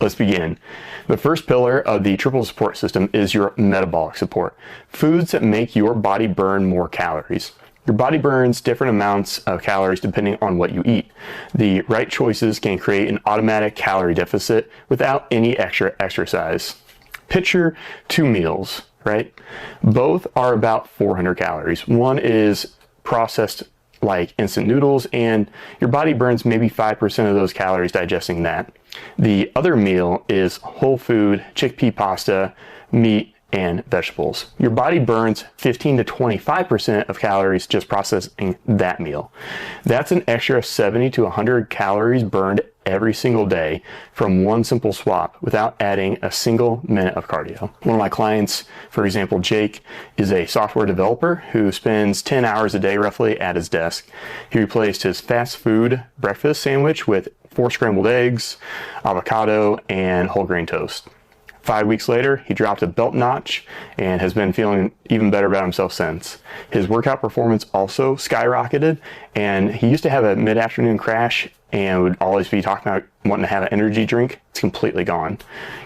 Let's begin. The first pillar of the triple support system is your metabolic support. Foods that make your body burn more calories. Your body burns different amounts of calories depending on what you eat. The right choices can create an automatic calorie deficit without any extra exercise. Picture two meals, right? Both are about 400 calories. One is processed like instant noodles, and your body burns maybe 5% of those calories digesting that. The other meal is whole food, chickpea pasta, meat, and vegetables. Your body burns 15 to 25% of calories just processing that meal. That's an extra 70 to 100 calories burned every single day from one simple swap without adding a single minute of cardio. One of my clients, for example, Jake, is a software developer who spends 10 hours a day roughly at his desk. He replaced his fast food breakfast sandwich with 4 scrambled eggs, avocado, and whole grain toast. 5 weeks later, he dropped a belt notch and has been feeling even better about himself since. His workout performance also skyrocketed, and he used to have a mid-afternoon crash and would always be talking about wanting to have an energy drink. It's completely gone.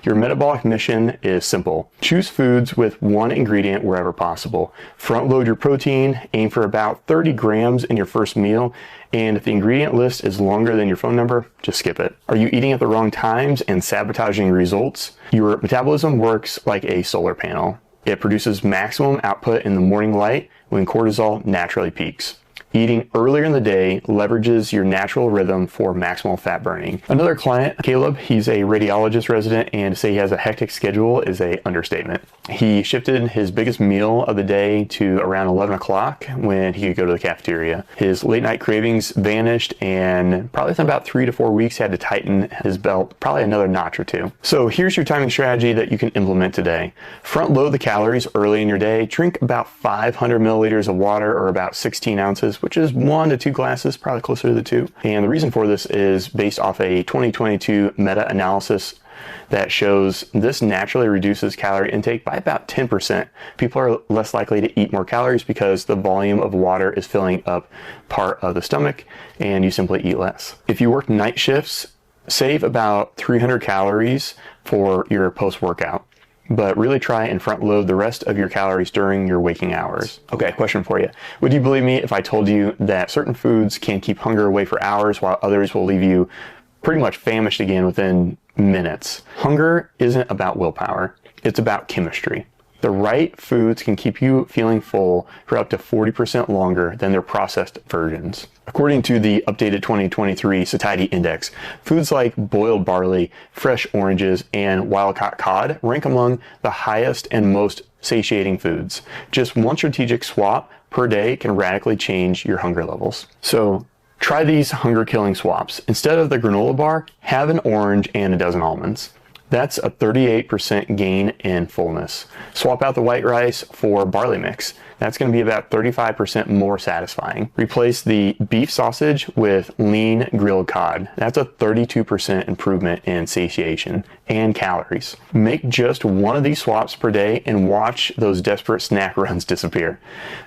Your metabolic mission is simple. Choose foods with one ingredient wherever possible. Front load your protein, aim for about 30 grams in your first meal, and if the ingredient list is longer than your phone number, just skip it. Are you eating at the wrong times and sabotaging results? Your metabolism works like a solar panel. It produces maximum output in the morning light when cortisol naturally peaks. Eating earlier in the day leverages your natural rhythm for maximal fat burning. Another client, Caleb, he's a radiologist resident, and to say he has a hectic schedule is an understatement. He shifted his biggest meal of the day to around 11 o'clock when he could go to the cafeteria. His late night cravings vanished, and probably within about 3 to 4 weeks had to tighten his belt probably another notch or two. So here's your timing strategy that you can implement today. Front load the calories early in your day. Drink about 500 milliliters of water, or about 16 ounces, which is 1 to 2 glasses, probably closer to the 2. And the reason for this is based off a 2022 meta-analysis that shows this naturally reduces calorie intake by about 10%. People are less likely to eat more calories because the volume of water is filling up part of the stomach, and you simply eat less. If you work night shifts, save about 300 calories for your post-workout, but really try and front load the rest of your calories during your waking hours. Okay, question for you. Would you believe me if I told you that certain foods can keep hunger away for hours while others will leave you pretty much famished again within minutes? Hunger isn't about willpower, it's about chemistry. The right foods can keep you feeling full for up to 40% longer than their processed versions. According to the updated 2023 satiety index, foods like boiled barley, fresh oranges, and wild-caught cod rank among the highest and most satiating foods. Just one strategic swap per day can radically change your hunger levels. So try these hunger-killing swaps. Instead of the granola bar, have an orange and a dozen almonds. That's a 38% gain in fullness. Swap out the white rice for barley mix. That's going to be about 35% more satisfying. Replace the beef sausage with lean grilled cod. That's a 32% improvement in satiation and calories. Make just one of these swaps per day and watch those desperate snack runs disappear.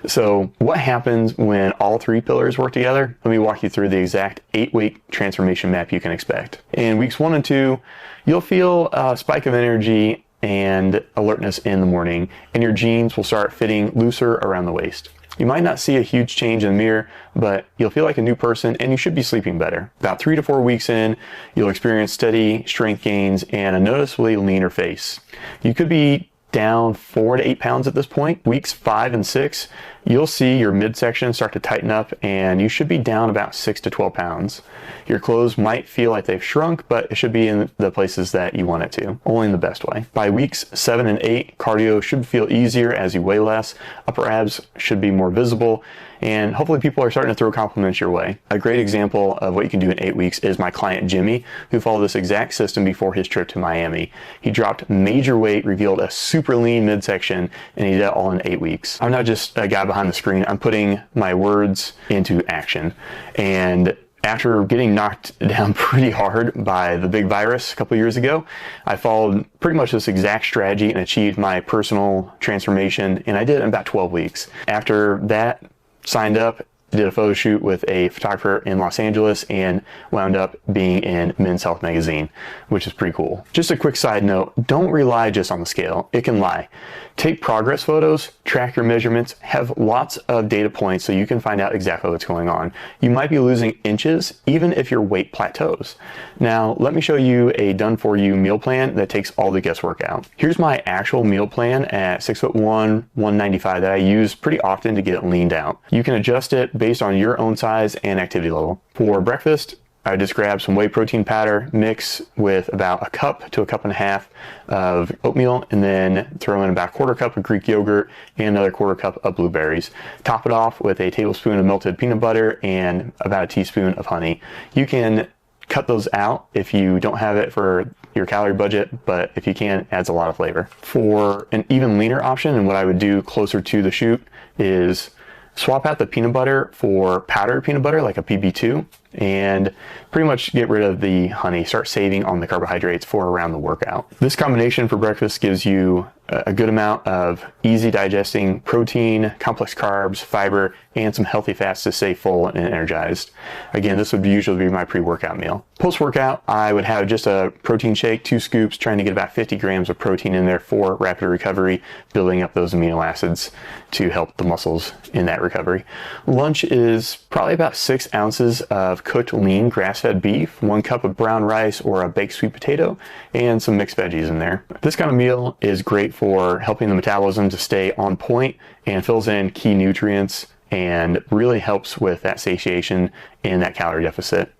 So what happens when all 3 pillars work together? Let me walk you through the exact 8-week transformation map you can expect. In weeks 1 and 2, you'll feel a spike of energy and alertness in the morning, and your jeans will start fitting looser around the waist. You might not see a huge change in the mirror, but you'll feel like a new person, and you should be sleeping better. About 3 to 4 weeks in, you'll experience steady strength gains and a noticeably leaner face. You could be down 4 to 8 pounds at this point. Weeks 5 and 6, you'll see your midsection start to tighten up, and you should be down about 6 to 12 pounds. Your clothes might feel like they've shrunk, but it should be in the places that you want it to, only in the best way. By weeks 7 and 8, cardio should feel easier as you weigh less, upper abs should be more visible, and hopefully people are starting to throw compliments your way. A great example of what you can do in 8 weeks is my client Jimmy, who followed this exact system before his trip to Miami. He dropped major weight, revealed a super lean midsection, and he did it all in 8 weeks. I'm not just a guy behind the screen, I'm putting my words into action. And after getting knocked down pretty hard by the big virus a couple years ago, I followed pretty much this exact strategy and achieved my personal transformation, and I did it in about 12 weeks. After that, signed up did a photo shoot with a photographer in Los Angeles and wound up being in Men's Health magazine, which is pretty cool. Just a quick side note, don't rely just on the scale. It can lie. Take progress photos, track your measurements, have lots of data points so you can find out exactly what's going on. You might be losing inches even if your weight plateaus. Now, let me show you a done-for-you meal plan that takes all the guesswork out. Here's my actual meal plan at 6'1", 195 that I use pretty often to get it leaned out. You can adjust it based on your own size and activity level. For breakfast, I just grab some whey protein powder, mix with about a cup to a cup and a half of oatmeal, and then throw in about a quarter cup of Greek yogurt and another quarter cup of blueberries. Top it off with a tablespoon of melted peanut butter and about a teaspoon of honey. You can cut those out if you don't have it for your calorie budget, but if you can, it adds a lot of flavor. For an even leaner option, and what I would do closer to the shoot, is swap out the peanut butter for powdered peanut butter, like a PB2, and pretty much get rid of the honey. Start saving on the carbohydrates for around the workout. This combination for breakfast gives you a good amount of easy digesting protein, complex carbs, fiber, and some healthy fats to stay full and energized. Again, this would usually be my pre-workout meal. Post-workout, I would have just a protein shake, 2 scoops, trying to get about 50 grams of protein in there for rapid recovery, building up those amino acids to help the muscles in that recovery. Lunch is probably about 6 ounces of cooked lean grass-fed beef, 1 cup of brown rice or a baked sweet potato, and some mixed veggies in there. This kind of meal is great for helping the metabolism to stay on point and fills in key nutrients and really helps with that satiation and that calorie deficit.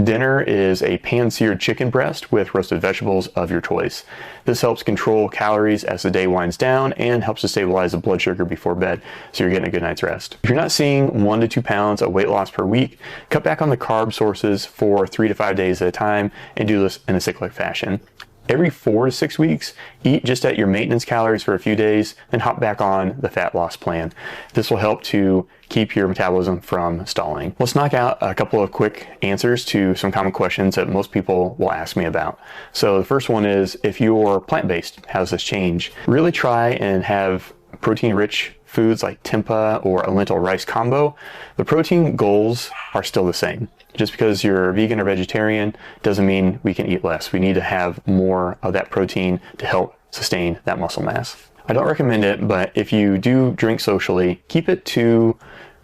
Dinner is a pan-seared chicken breast with roasted vegetables of your choice. This helps control calories as the day winds down and helps to stabilize the blood sugar before bed, so you're getting a good night's rest. If you're not seeing 1 to 2 pounds of weight loss per week, cut back on the carb sources for 3 to 5 days at a time and do this in a cyclic fashion. Every 4 to 6 weeks, eat just at your maintenance calories for a few days, then hop back on the fat loss plan. This will help to keep your metabolism from stalling. Let's knock out a couple of quick answers to some common questions that most people will ask me about. So the first one is, if you're plant-based, how does this change? Really try and have protein-rich foods like tempeh or a lentil rice combo. The protein goals are still the same. Just because you're vegan or vegetarian doesn't mean we can eat less. We need to have more of that protein to help sustain that muscle mass. I don't recommend it, but if you do drink socially, keep it to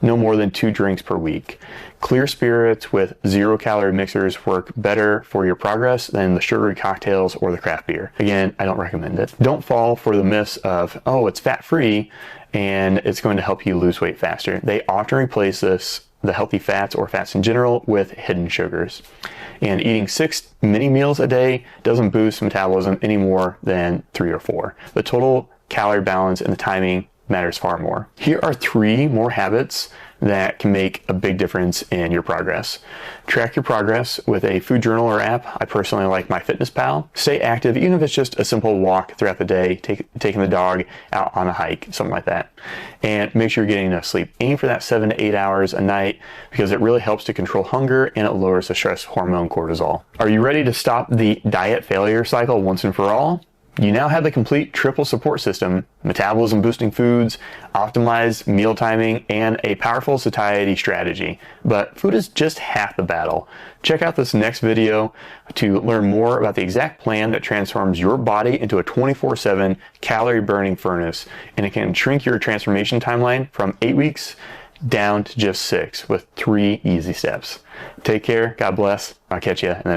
no more than 2 drinks per week. Clear spirits with 0-calorie mixers work better for your progress than the sugary cocktails or the craft beer. Again, I don't recommend it. Don't fall for the myths of, oh, it's fat-free and it's going to help you lose weight faster. They often replace the healthy fats or fats in general with hidden sugars. And eating 6 mini meals a day doesn't boost metabolism any more than 3 or 4. The total calorie balance and the timing matters far more. Here are 3 more habits that can make a big difference in your progress. Track your progress with a food journal or app. I personally like MyFitnessPal. Stay active, even if it's just a simple walk throughout the day, taking the dog out on a hike, something like that. And make sure you're getting enough sleep. Aim for that 7 to 8 hours a night because it really helps to control hunger and it lowers the stress hormone cortisol. Are you ready to stop the diet failure cycle once and for all? You now have the complete triple support system: metabolism boosting foods, optimized meal timing, and a powerful satiety strategy. But food is just half the battle. Check out this next video to learn more about the exact plan that transforms your body into a 24/7 calorie burning furnace, and it can shrink your transformation timeline from 8 weeks down to just 6 with 3 easy steps. Take care, God bless, I'll catch you in the